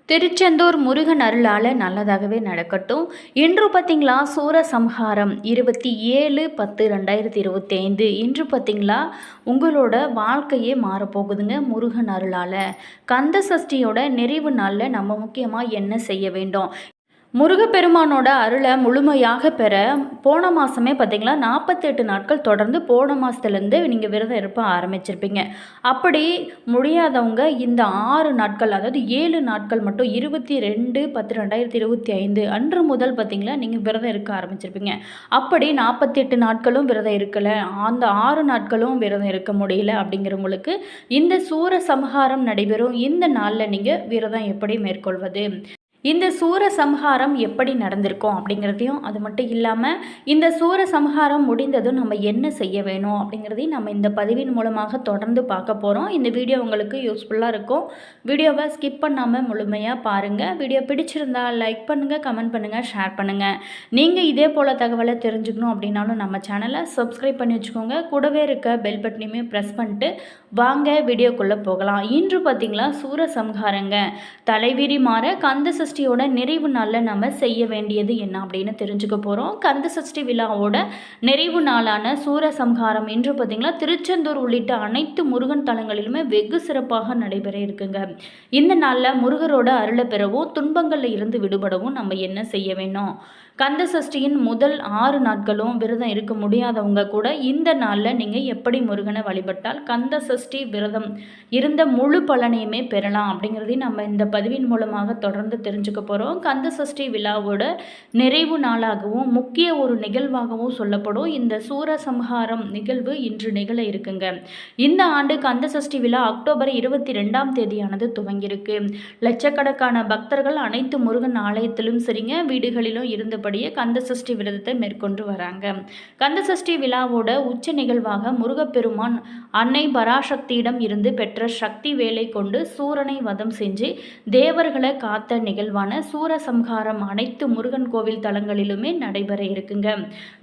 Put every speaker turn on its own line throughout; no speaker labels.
திருச்செந்தூர் முருகன் அருளால் நல்லதாகவே நடக்கட்டும். இன்று பார்த்தீங்களா சூரசம்ஹாரம் 27/10/2025 இன்று பார்த்தீங்களா உங்களோட வாழ்க்கையே மாறப்போகுதுங்க முருகன் அருளால். கந்த சஷ்டியோட நிறைவு நாளில் நம்ம முக்கியமாக என்ன செய்ய வேண்டும்? முருகப்பெருமானோட அருளை முழுமையாக பெற போன மாதமே பார்த்திங்களா 48 நாட்கள் தொடர்ந்து போன மாதத்துலேருந்து நீங்கள் விரதம் இருப்ப ஆரம்பிச்சிருப்பீங்க. அப்படி முடியாதவங்க இந்த 6 நாட்கள், அதாவது 7 நாட்கள் மட்டும் 22/10/2025 அன்று முதல் பார்த்திங்களா நீங்கள் விரதம் இருக்க ஆரம்பிச்சிருப்பீங்க. அப்படி 48 நாட்களும் விரதம் இருக்கலை, அந்த 6 நாட்களும் விரதம் இருக்க முடியல அப்படிங்கிறவங்களுக்கு இந்த சூரசம்ஹாரம் நடைபெறும் இந்த நாளில் நீங்கள் விரதம் எப்படி மேற்கொள்வது, இந்த சூரசம்ஹாரம் எப்படி நடந்திருக்கும் அப்படிங்கிறதையும், அது மட்டும் இல்லாமல் இந்த சூரசம்ஹாரம் முடிந்ததும் நம்ம என்ன செய்ய வேணும் அப்படிங்கிறதையும் நம்ம இந்த பதிவின் மூலமாக தொடர்ந்து பார்க்க போகிறோம். இந்த வீடியோ உங்களுக்கு யூஸ்ஃபுல்லாக இருக்கும். வீடியோவை ஸ்கிப் பண்ணாமல் முழுமையாக பாருங்கள். வீடியோ பிடிச்சிருந்தால் லைக் பண்ணுங்கள், கமெண்ட் பண்ணுங்கள், ஷேர் பண்ணுங்கள். நீங்கள் இதே போல் தகவலை தெரிஞ்சுக்கணும் அப்படின்னாலும் நம்ம சேனலை சப்ஸ்கிரைப் பண்ணி வச்சுக்கோங்க. கூடவே இருக்க பெல் பட்டனையுமே ப்ரெஸ் பண்ணிட்டு வாங்க வீடியோக்குள்ளே போகலாம். இன்று பார்த்திங்களா சூரசம்ஹாரங்க. தலைவிரி மாற கந்த சஷ்டியோட நிறைவு நாளில் நம்ம செய்ய வேண்டியது என்ன அப்படின்னு தெரிஞ்சுக்க போகிறோம். கந்த சஷ்டி விழாவோட நிறைவு நாளான சூரசம்ஹாரம் இன்று பார்த்திங்களா திருச்செந்தூர் உள்ளிட்ட அனைத்து முருகன் தலங்களிலுமே வெகு சிறப்பாக நடைபெற இருக்குங்க. இந்த நாளில் முருகரோட அருளை பெறவும் துன்பங்களில் இருந்து விடுபடவும் நம்ம என்ன செய்ய வேணும்? கந்த சஷ்டியின் முதல் 6 நாட்களும் விரதம் இருக்க முடியாதவங்க கூட இந்த நாளில் நீங்கள் எப்படி முருகனை வழிபட்டால் கந்த சஷ்டி விரதம் இருந்த முழு பலனையுமே பெறலாம் அப்படிங்கிறதையும் நம்ம இந்த பதிவின் மூலமாக தொடர்ந்து தெரிஞ்சுக்க போகிறோம். கந்த சஷ்டி விழாவோட நிறைவு நாளாகவும் முக்கிய ஒரு நிகழ்வாகவும் சொல்லப்படும் இந்த சூரசம்ஹாரம் நிகழ்வு இன்று நிகழ இருக்குங்க. இந்த ஆண்டு கந்த சஷ்டி விழா அக்டோபர் 22ஆம் தேதியானது துவங்கியிருக்கு. லட்சக்கணக்கான பக்தர்கள் அனைத்து முருகன் ஆலயத்திலும் சரிங்க வீடுகளிலும் இருந்த கந்த சஷ்டி விரதத்தை மேற்கொண்டு வராங்க. கந்த சஷ்டி விழாவோட உச்ச நிகழ்வாக முருகப்பெருமான் அன்னை பராசக்தியிடம் இருந்து பெற்ற சக்தி வேலை கொண்டு சூரனை வதம் செஞ்சு தேவர்களை காத்த நிகழ்வான சூரசம்ஹாரம் அனைத்து முருகன் கோவில் தலங்களிலுமே நடைபெற இருக்குங்க.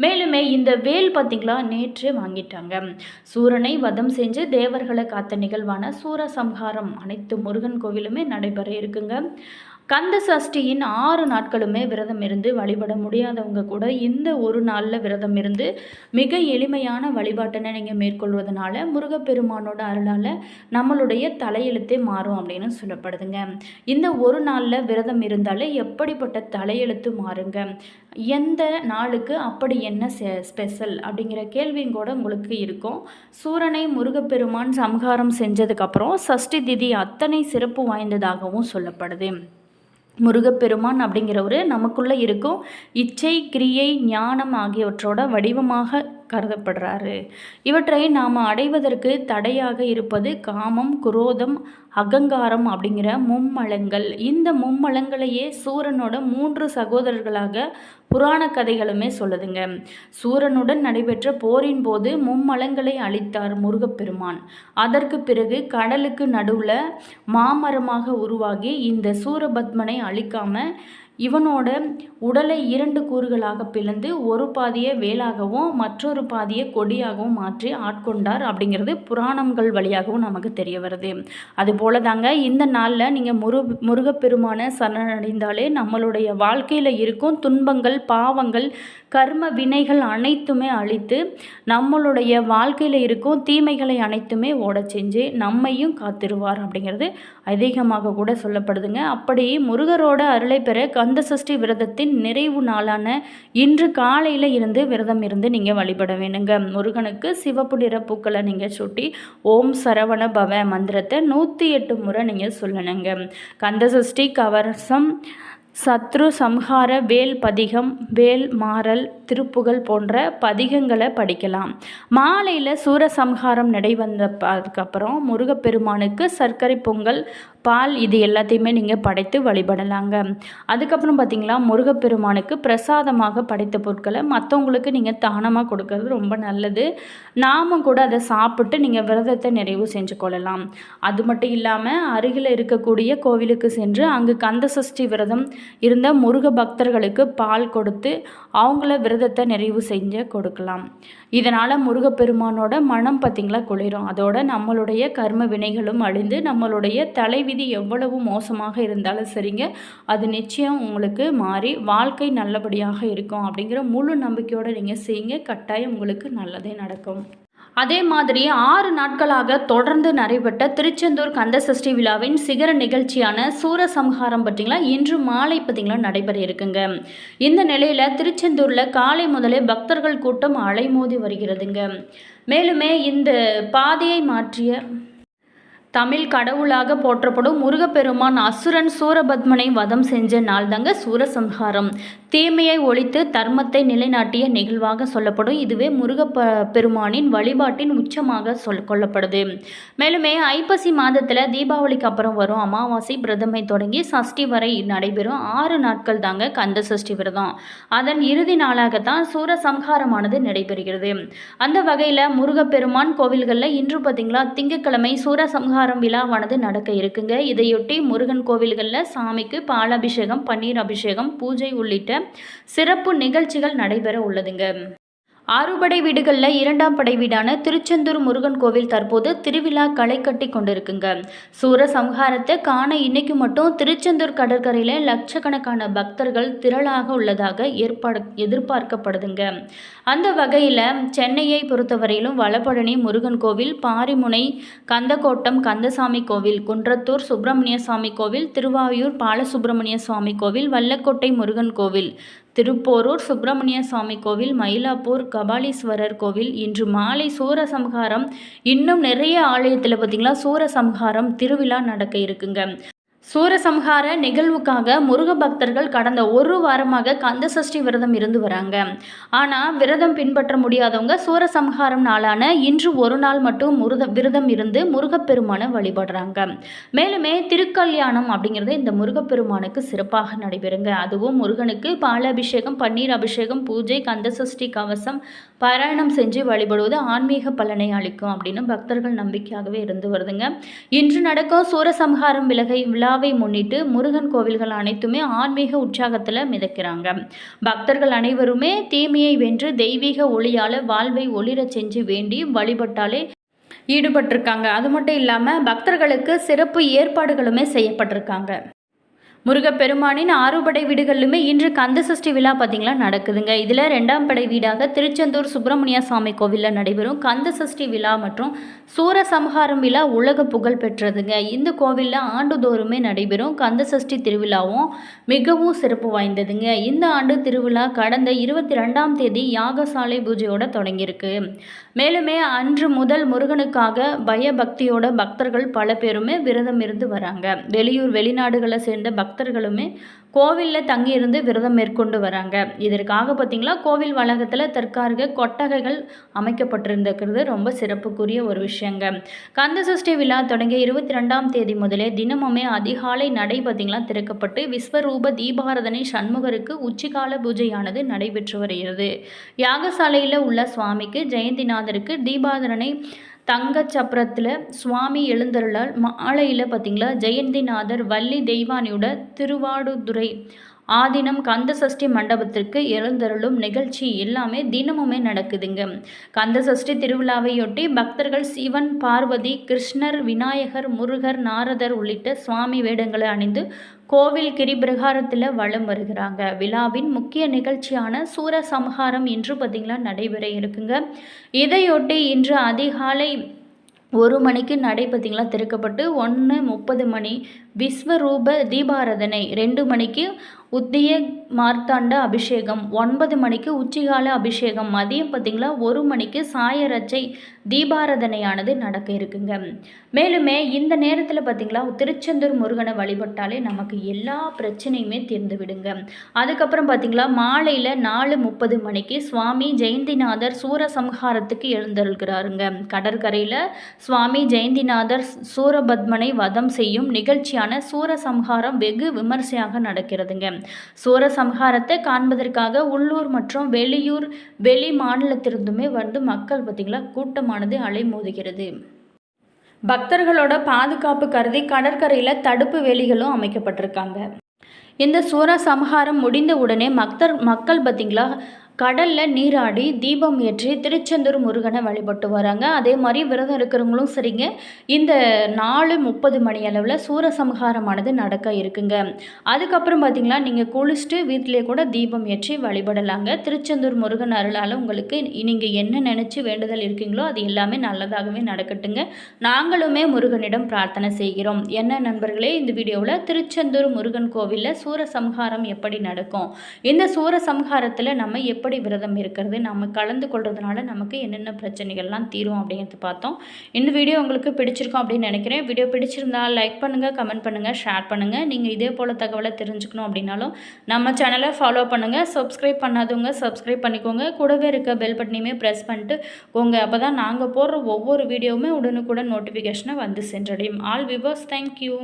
மேலுமே இந்த வேல் பார்த்தீங்களா நேற்று வாங்கிட்டாங்க. சூரனை வதம் செஞ்சு தேவர்களை காத்த நிகழ்வான சூரசம்ஹாரம் அனைத்து முருகன் கோவிலுமே நடைபெற இருக்குங்க. கந்த சஷ்டியின் 6 நாட்களுமே விரதம் இருந்து வழிபட முடியாதவங்க கூட இந்த ஒரு நாளில் விரதம் இருந்து மிக எளிமையான வழிபாட்டினை நீங்கள் மேற்கொள்வதனால முருகப்பெருமானோட அருளால் நம்மளுடைய தலையெழுத்தே மாறும் அப்படின்னு சொல்லப்படுதுங்க. இந்த ஒரு நாளில் விரதம் இருந்தாலே எப்படிப்பட்ட தலையெழுத்து மாறுங்க, எந்த நாளுக்கு அப்படி என்ன ஸ்பெஷல் அப்படிங்கிற கேள்வியும் கூட உங்களுக்கு இருக்கும். சூரனை முருகப்பெருமான் சம்ஹாரம் செஞ்சதுக்கப்புறம் சஷ்டி திதி அத்தனை சிறப்பு வாய்ந்ததாகவும் சொல்லப்படுது. முருகப்பெருமான் அப்படிங்கிறவர் நமக்குள்ளே இருக்கும் இச்சை, கிரியை, ஞானம் ஆகியவற்றோட வடிவமாக கருதப்படுறாரு. இவற்றை நாம் அடைவதற்கு தடையாக இருப்பது காமம், குரோதம், அகங்காரம் அப்படிங்கிற மும்மலங்கள். இந்த மும்மலங்களையே சூரனோட 3 சகோதரர்களாக புராண கதைகளுமே சொல்லுதுங்க. சூரனுடன் நடைபெற்ற போரின் போது மும்மலங்களை அழித்தார் முருகப்பெருமான். அதற்கு பிறகு கடலுக்கு நடுவில் மாமரமாக உருவாகி இந்த சூரபத்மனை அழிக்காம இவனோட உடலை 2 கூறுகளாக பிளந்து ஒரு பாதியை வேலாகவும் மற்றொரு பாதியை கொடியாகவும் மாற்றி ஆட்கொண்டார் அப்படிங்கிறது புராணங்கள் வழியாகவும் நமக்கு தெரிய வருது. அதுபோல தாங்க இந்த நாளில் நீங்கள் முருகப்பெருமான சரணடைந்தாலே நம்மளுடைய வாழ்க்கையில் இருக்கும் துன்பங்கள், பாவங்கள், கர்ம வினைகள் அனைத்துமே அழித்து நம்மளுடைய வாழ்க்கையில் இருக்கும் தீமைகளை அனைத்துமே ஓட செஞ்சு நம்மையும் காத்திருவார் அப்படிங்கிறது அதிகமாக கூட சொல்லப்படுதுங்க. அப்படி முருகரோட அருளை பெற கந்த சஷ்டி விரதத்தின் நிறைவு நாளான இன்று காலையில் இருந்து விரதம் இருந்து நீங்கள் வழிபட வேணுங்க. முருகனுக்கு சிவப்பு நிற பூக்களை நீங்கள் சுட்டி ஓம் சரவண பவ மந்திரத்தை 108 முறை நீங்கள் சொல்லணுங்க. கந்த சஷ்டி கவசம், சத்ரு சம்ஹார வேல் பதிகம், வேல் மாறல், திருப்புகழ் போன்ற பதிகங்களை படிக்கலாம். மாலையில் சூரசம்ஹாரம் அதுக்கப்புறம் முருகப்பெருமானுக்கு சர்க்கரை பொங்கல், பால் இது எல்லாத்தையுமே நீங்கள் படைத்து வழிபடலாங்க. அதுக்கப்புறம் பார்த்திங்களா முருகப்பெருமானுக்கு பிரசாதமாக படைத்த பொருட்களை மற்றவங்களுக்கு நீங்கள் தானமாக கொடுக்கறது ரொம்ப நல்லது. நாமும் கூட அதை சாப்பிட்டு நீங்கள் விரதத்தை நிறைவு செஞ்சு கொள்ளலாம். அது மட்டும் இல்லாமல் அருகில் இருக்கக்கூடிய கோவிலுக்கு சென்று அங்கு கந்த சஷ்டி விரதம் இருந்த முருக பக்தர்களுக்கு பால் கொடுத்து அவங்கள விரதத்தை நிறைவு செஞ்சு கொடுக்கலாம். இதனால் முருகப்பெருமானோட மனம் பார்த்திங்களா குளிரும். அதோட நம்மளுடைய கர்ம வினைகளும் அழிந்து நம்மளுடைய தலைவிதி எவ்வளவு மோசமாக இருந்தாலும் சரிங்க, அது நிச்சயம் உங்களுக்கு மாறி வாழ்க்கை நல்லபடியாக இருக்கும் அப்படிங்கிற முழு நம்பிக்கையோடு நீங்கள் செய்யுங்க. கட்டாயம் உங்களுக்கு நல்லதே நடக்கும். அதே மாதிரி 6 நாட்களாக தொடர்ந்து நடைபெற்ற திருச்செந்தூர் கந்தசஷ்டி விழாவின் சிகர நிகழ்ச்சியான சூரசம்ஹாரம் பார்த்திங்களா இன்று மாலை பார்த்திங்களா நடைபெற இருக்குங்க. இந்த நிலையில் திருச்செந்தூரில் காலை முதலே பக்தர்கள் கூட்டம் அலைமோதி வருகிறதுங்க. மேலுமே இந்த பாதையை மாற்றிய தமிழ் கடவுளாக போற்றப்படும் முருகப்பெருமான் அசுரன் சூரபத்மனை வதம் செஞ்ச நாள் தாங்க சூரசம்ஹாரம். தீமையை ஒழித்து தர்மத்தை நிலைநாட்டிய நிகழ்வாக சொல்லப்படும். இதுவே பெருமானின் வழிபாட்டின் உச்சமாக கொள்ளப்படுது. மேலுமே ஐப்பசி மாதத்தில் தீபாவளிக்கு அப்புறம் வரும் அமாவாசை பிரதமை தொடங்கி சஷ்டி வரை நடைபெறும் 6 நாட்கள் தாங்க கந்த சஷ்டி விரதம். அதன் இறுதி நாளாகத்தான் சூரசம்ஹாரமானது நடைபெறுகிறது. அந்த வகையில் முருகப்பெருமான் கோவில்களில் இன்று பார்த்திங்களா திங்கட்கிழமை சூரசம்ஹாரம் விழாவானது நடக்க இருக்குங்க. இதையொட்டி முருகன் கோவில்களில் சாமிக்கு பாலாபிஷேகம், பன்னீர் அபிஷேகம், பூஜை உள்ளிட்ட சிறப்பு நிகழ்ச்சிகள் நடைபெற உள்ளதுங்க. ஆறுபடை வீடுகளில் 2ஆம் படை வீடான திருச்செந்தூர் முருகன் கோவில் தற்போது திருவிழா களை கட்டி கொண்டிருக்குங்க. சூரசம்ஹாரத்தை காண இன்னைக்கு மட்டும் திருச்செந்தூர் கடற்கரையில் லட்சக்கணக்கான பக்தர்கள் திரளாக உள்ளதாக எதிர்பார்க்கப்படுதுங்க. அந்த வகையில் சென்னையை பொறுத்தவரையிலும் வளபழனி முருகன் கோவில், பாரிமுனை கந்தக்கோட்டம் கந்தசாமி கோவில், குன்றத்தூர் சுப்பிரமணிய சுவாமி கோவில், திருவாயூர் பாலசுப்பிரமணிய சுவாமி கோவில், வல்லக்கோட்டை முருகன் கோவில், திருப்போரூர் சுப்பிரமணிய சுவாமி கோவில், மயிலாப்பூர் கபாலீஸ்வரர் கோவில் இன்று மாலை சூரசம்ஹாரம். இன்னும் நிறைய ஆலயத்தில் பார்த்திங்களா சூரசம்ஹாரம் திருவிழா நடக்க இருக்குங்க. சூரசம்ஹார நிகழ்வுக்காக முருக பக்தர்கள் கடந்த 1 வாரமாக கந்தசஷ்டி விரதம் இருந்து வராங்க. ஆனால் விரதம் பின்பற்ற முடியாதவங்க சூரசம்ஹாரம் நாளான இன்று ஒரு நாள் மட்டும் விரதம் இருந்து முருகப்பெருமானை வழிபடுறாங்க. மேலுமே திருக்கல்யாணம் அப்படிங்கிறது இந்த முருகப்பெருமானுக்கு சிறப்பாக நடைபெறுங்க. அதுவும் முருகனுக்கு பாலாபிஷேகம், பன்னீர் அபிஷேகம், பூஜை, கந்தசஷ்டி கவசம் பாராயணம் செஞ்சு வழிபடுவது ஆன்மீக பலனை அளிக்கும் அப்படின்னு பக்தர்கள் நம்பிக்கையாகவே இருந்து வருதுங்க. இன்று நடக்கும் சூரசம்ஹாரம் விழாவை முன்னிட்டு முருகன் கோவில்கள் அனைத்துமே ஆன்மீக உற்சாகத்தில் மிதக்கிறாங்க. பக்தர்கள் அனைவருமே தீமையை வென்று தெய்வீக ஒளியால் வாழ்வை ஒளிரச் செஞ்சு வேண்டி வழிபட்டாலே ஈடுபட்டிருக்காங்க. அது மட்டும் இல்லாமல் பக்தர்களுக்கு சிறப்பு ஏற்பாடுகளுமே செய்யப்பட்டிருக்காங்க. முருகப்பெருமானின் 6 படை வீடுகளிலுமே இன்று கந்தசஷ்டி விழா பார்த்திங்களா நடக்குதுங்க. இதில் 2ஆம் படை வீடாக திருச்செந்தூர் சுப்பிரமணிய சுவாமி கோவிலில் நடைபெறும் கந்தசஷ்டி விழா மற்றும் சூரசம்ஹாரம் விழா உலக புகழ் பெற்றதுங்க. இந்த கோவிலில் ஆண்டுதோறுமே நடைபெறும் கந்தசஷ்டி திருவிழாவும் மிகவும் சிறப்பு வாய்ந்ததுங்க. இந்த ஆண்டு திருவிழா கடந்த 22ஆம் தேதி யாகசாலை பூஜையோட தொடங்கியிருக்கு. மேலுமே அன்று முதல் முருகனுக்காக பயபக்தியோட பக்தர்கள் பல பேருமே விரதம் இருந்து வராங்க. வெளியூர் வெளிநாடுகளை சேர்ந்த பக்தர்களுமே கோவிலில் தங்கியிருந்து விரதம் மேற்கொண்டு வராங்க. இதற்காக பார்த்திங்களா கோவில் வளாகத்தில் தற்காலிக கொட்டகைகள் அமைக்கப்பட்டிருந்திருக்கிறது ரொம்ப சிறப்புக்குரிய ஒரு விஷயங்க. கந்தசஷ்டி விழா தொடங்கிய 22ஆம் தேதி முதலே தினமுமே அதிகாலை நடை பார்த்திங்களா திறக்கப்பட்டு விஸ்வரூப தீபாராதனை சண்முகருக்கு உச்சிகால பூஜையானது நடைபெற்று வருகிறது. யாகசாலையில் உள்ள சுவாமிக்கு ஜெயந்திநாதருக்கு தீபாராதனை தங்கச்சப்பரத்தில் சுவாமி எழுந்தருளால் மாலையில் பார்த்திங்களா ஜெயந்திநாதர் வள்ளி தெய்வானியோட திருவாடுதுறை ஆதீனம் கந்தசஷ்டி மண்டபத்திற்கு எழுந்தருளும் நிகழ்ச்சி எல்லாமே தினமுமே நடக்குதுங்க. கந்தசஷ்டி திருவிழாவையொட்டி பக்தர்கள் சிவன், பார்வதி, கிருஷ்ணர், விநாயகர், முருகர், நாரதர் உள்ளிட்ட சுவாமி வேடங்களை அணிந்து கோவில் கிரிபிரகாரத்தில் வலம் வருகிறாங்க. விழாவின் முக்கிய நிகழ்ச்சியான சூரசம்ஹாரம் இன்று பார்த்திங்களா நடைபெற இருக்குங்க. இதையொட்டி இன்று அதிகாலை 1 மணிக்கு நடை பார்த்திங்களா திறக்கப்பட்டு 1:30 மணி விஸ்வரூப தீபாராதனை, 2 மணிக்கு உத்திய மார்த்தாண்ட அபிஷேகம், 9 மணிக்கு உச்சிகால அபிஷேகம், மதியம் பார்த்திங்களா 1 மணிக்கு சாயரச்சை தீபாராதனையானது நடக்க இருக்குங்க. மேலுமே இந்த நேரத்தில் பார்த்திங்களா திருச்செந்தூர் முருகனை வழிபட்டாலே நமக்கு எல்லா பிரச்சனையுமே தீர்ந்து விடுங்க. அதுக்கப்புறம் பார்த்திங்களா மாலையில் 4:30 மணிக்கு சுவாமி ஜெயந்திநாதர் சூரசம்ஹாரத்துக்கு எழுந்தருள்கிறாருங்க. கடற்கரையில் சுவாமி ஜெயந்திநாதர் சூரபத்மனை வதம் செய்யும் நிகழ்ச்சியான சூரசம்ஹாரம் வெகு விமர்சையாக நடக்கிறதுங்க. சூரசம்ஹாரத்தை காண்பதற்காக உள்ளூர் மற்றும் வெளி மாநிலத்திலிருந்துமே வந்து மக்கள் பார்த்திங்களா கூட்டமானது அலைமோதுகிறது. பக்தர்களோட பாதுகாப்பு கருதி கடற்கரையில் தடுப்பு வேலிகளும் அமைக்கப்பட்டிருக்காங்க. இந்த சூரசம்ஹாரம் முடிந்த உடனே மக்கள் பார்த்திங்களா கடலில் நீராடி தீபம் ஏற்றி திருச்செந்தூர் முருகனை வழிபட்டு வராங்க. அதே மாதிரி விரதம் இருக்கிறவங்களும் சரிங்க, இந்த 4:30 மணி அளவில் சூரசம்ஹாரமானது நடக்க இருக்குங்க. அதுக்கப்புறம் பார்த்திங்களா, நீங்கள் குளிச்சுட்டு வீட்டிலே கூட தீபம் ஏற்றி வழிபடலாங்க. திருச்செந்தூர் முருகன் அருளால் உங்களுக்கு நீங்கள் என்ன நினச்சி வேண்டுதல் இருக்கீங்களோ அது எல்லாமே நல்லதாகவே நடக்கட்டுங்க. நாங்களுமே முருகனிடம் பிரார்த்தனை செய்கிறோம். என்ன நண்பர்களே, இந்த வீடியோவில் திருச்செந்தூர் முருகன் கோவிலில் சூரசம்ஹாரம் எப்படி நடக்கும், இந்த சூரசம்ஹாரத்தில் நம்ம எப்படி விரதம் இருக்கிறது, நம்ம கலந்து கொள்றதுனால நமக்கு என்னென்ன பிரச்சனைகள்லாம் தீரும் அப்படிங்கிறது பார்த்தோம். இந்த வீடியோ உங்களுக்கு பிடிச்சிருக்கும் அப்படின்னு நினைக்கிறேன். வீடியோ பிடிச்சிருந்தா லைக் பண்ணுங்கள், கமெண்ட் பண்ணுங்கள், ஷேர் பண்ணுங்கள். நீங்கள் இதே போல் தகவலை தெரிஞ்சுக்கணும் அப்படின்னாலும் நம்ம சேனலை ஃபாலோ பண்ணுங்கள். சப்ஸ்கிரைப் பண்ணாதவங்க சப்ஸ்கிரைப் பண்ணிக்கோங்க. கூடவே இருக்க பெல் பட்டனையுமே ப்ரெஸ் பண்ணிட்டு போங்க. அப்போ தான் நாங்கள் போடுற ஒவ்வொரு வீடியோவுமே உடனுக்குடன் நோட்டிஃபிகேஷனை வந்து சென்றடையும். All viewers, thank you.